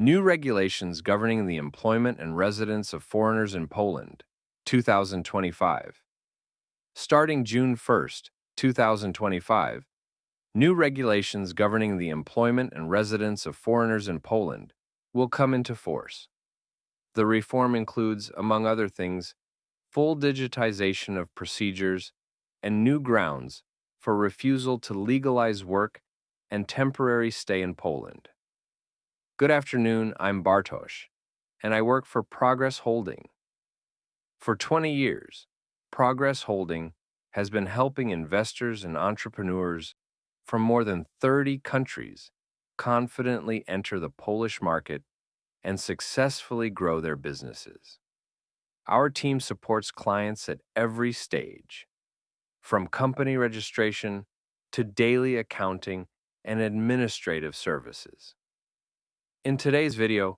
New regulations governing the employment and residence of foreigners in Poland, 2025. Starting June 1st, 2025, new regulations governing the employment and residence of foreigners in Poland will come into force. The reform includes, among other things, full digitization of procedures and new grounds for refusal to legalize work and temporary stay in Poland. Good afternoon, I'm Bartosz, and I work for Progress Holding. For 20 years, Progress Holding has been helping investors and entrepreneurs from more than 30 countries confidently enter the Polish market and successfully grow their businesses. Our team supports clients at every stage, from company registration to daily accounting and administrative services. In today's video,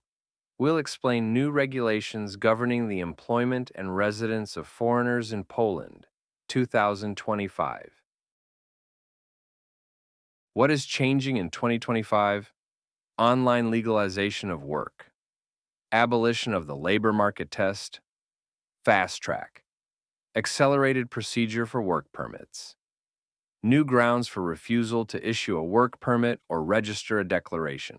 we'll explain new regulations governing the employment and residence of foreigners in Poland, 2025. What is changing in 2025? Online legalization of work, abolition of the labor market test, fast track, accelerated procedure for work permits, new grounds for refusal to issue a work permit or register a declaration,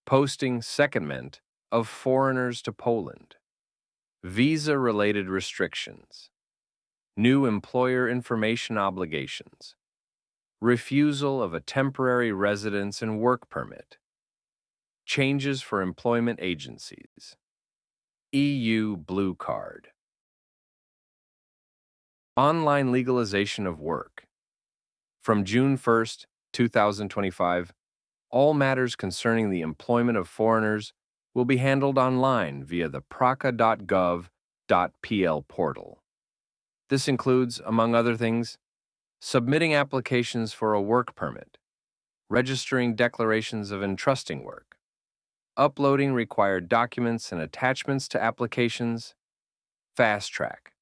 posting secondment of foreigners to Poland, visa-related restrictions, new employer information obligations, refusal of a temporary residence and work permit, changes for employment agencies, EU Blue Card, online legalization of work. From June 1st, 2025, all matters concerning the employment of foreigners will be handled online via the praca.gov.pl portal. This includes, among other things, submitting applications for a work permit, registering declarations of entrusting work, uploading required documents and attachments to applications, fast track,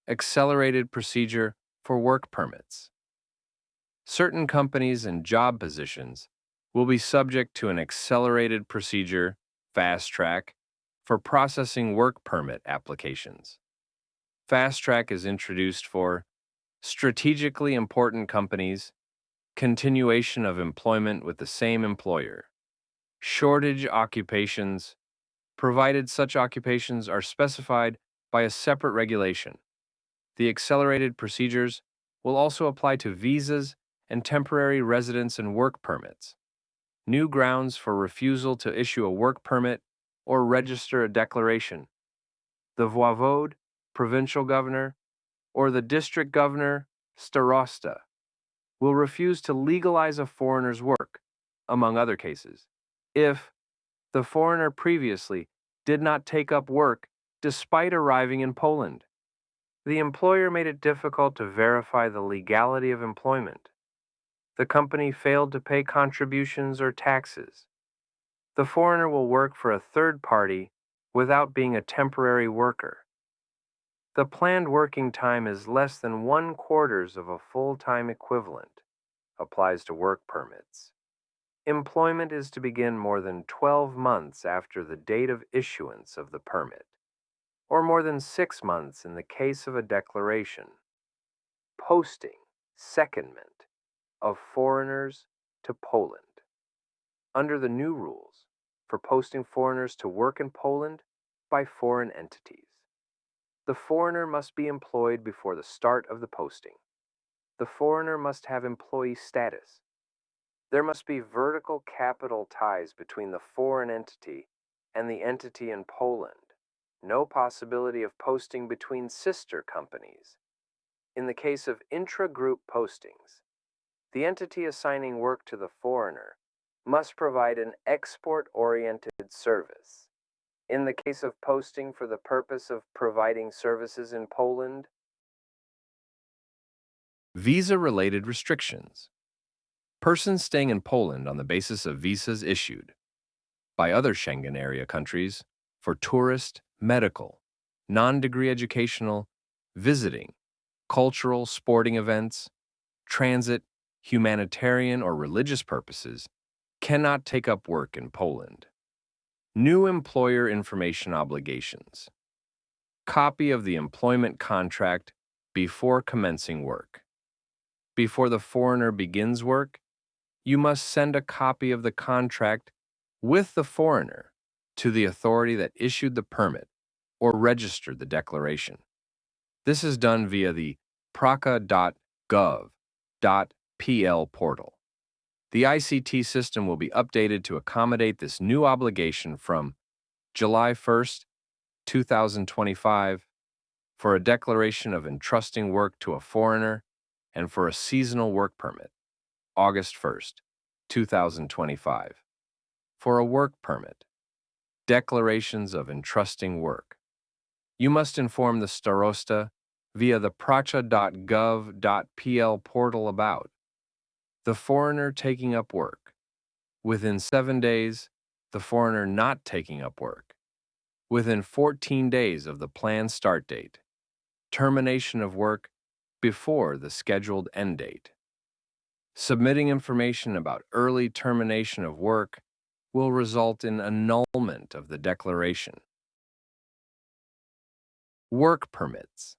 accelerated procedure for work permits. Certain companies and job positions will be subject to an accelerated procedure, fast track, for processing work permit applications. Fast track is introduced for strategically important companies, continuation of employment with the same employer, shortage occupations, provided such occupations are specified by a separate regulation. The accelerated procedures will also apply to visas and temporary residence and work permits, new grounds for refusal to issue a work permit or register a declaration. The voivode, provincial governor, or the district governor, starosta, will refuse to legalize a foreigner's work, among other cases, if the foreigner previously did not take up work despite arriving in Poland. The employer made it difficult to verify the legality of employment. The company failed to pay contributions or taxes. The foreigner will work for a third party without being a temporary worker. The planned working time is less than 1/4 of a full-time equivalent. Applies to work permits. Employment is to begin more than 12 months after the date of issuance of the permit, or more than 6 months in the case of a declaration. Posting, secondment, of foreigners to Poland. Under the new rules for posting foreigners to work in Poland by foreign entities, the foreigner must be employed before the start of the posting. The foreigner must have employee status. There must be vertical capital ties between the foreign entity and the entity in Poland. No possibility of posting between sister companies. In the case of intra-group postings, the entity assigning work to the foreigner must provide an export-oriented service. In the case of posting for the purpose of providing services in Poland, visa-related restrictions. Persons staying in Poland on the basis of visas issued by other Schengen area countries for tourist, medical, non-degree educational, visiting, cultural, sporting events, transit, humanitarian, or religious purposes cannot take up work in Poland. New employer information obligations. Copy of the employment contract before commencing work. Before the foreigner begins work, you must send a copy of the contract with the foreigner to the authority that issued the permit or registered the declaration. This is done via the praca.gov.pl portal. The ICT system will be updated to accommodate this new obligation from July 1st, 2025, for a declaration of entrusting work to a foreigner and for a seasonal work permit, August 1st, 2025. For a work permit, declarations of entrusting work. You must inform the starosta via the pracha.gov.pl portal about the foreigner taking up work. Within 7 days, the foreigner not taking up work. Within 14 days of the planned start date. Termination of work before the scheduled end date. Submitting information about early termination of work will result in annulment of the declaration. Work permits.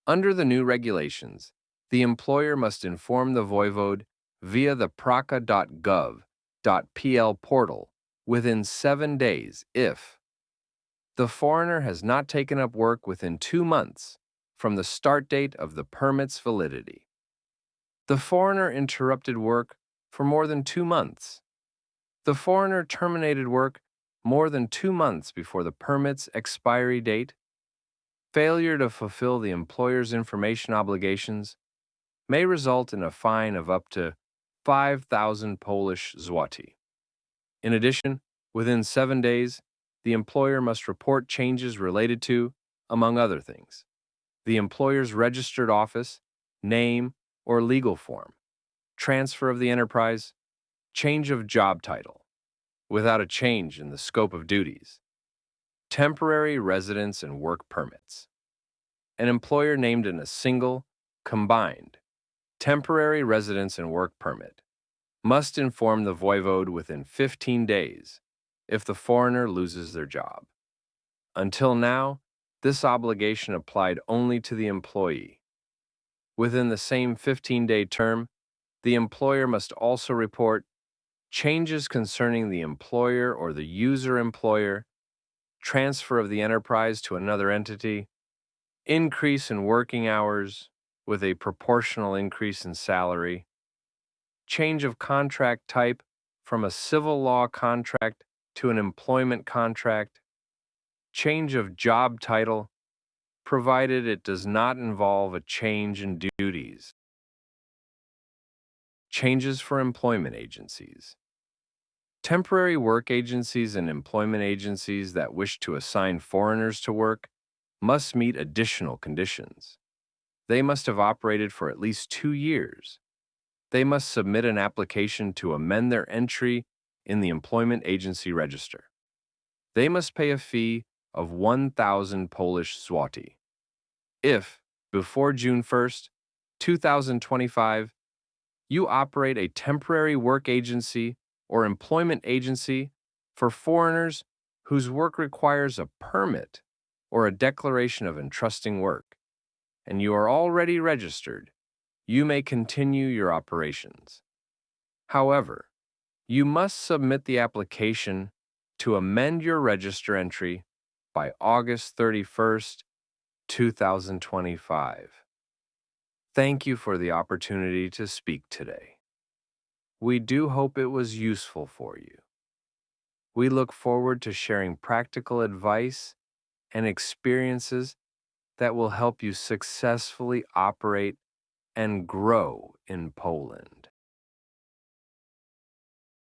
Under the new regulations, the employer must inform the voivode via the praca.gov.pl portal within 7 days if the foreigner has not taken up work within 2 months from the start date of the permit's validity. The foreigner interrupted work for more than 2 months. The foreigner terminated work more than 2 months before the permit's expiry date. Failure to fulfill the employer's information obligations may result in a fine of up to 5,000 Polish zloty. In addition, within 7 days, the employer must report changes related to, among other things, the employer's registered office, name, or legal form, transfer of the enterprise, change of job title, without a change in the scope of duties, temporary residence and work permits. An employer named in a single, combined, temporary residence and work permit must inform the voivode within 15 days if the foreigner loses their job. Until now, this obligation applied only to the employee. Within the same 15-day term, the employer must also report changes concerning the employer or the user-employer, transfer of the enterprise to another entity, increase in working hours with a proportional increase in salary, change of contract type from a civil law contract to an employment contract, change of job title, provided it does not involve a change in duties. Changes for employment agencies. Temporary work agencies and employment agencies that wish to assign foreigners to work must meet additional conditions. They must have operated for at least 2 years. They must submit an application to amend their entry in the employment agency register. They must pay a fee of 1,000 Polish zloty. If, before June 1st, 2025, you operate a temporary work agency or employment agency for foreigners whose work requires a permit or a declaration of entrusting work, and you are already registered, you may continue your operations. However, you must submit the application to amend your register entry by August 31st, 2025. Thank you for the opportunity to speak today. We do hope it was useful for you. We look forward to sharing practical advice and experiences that will help you successfully operate and grow in Poland.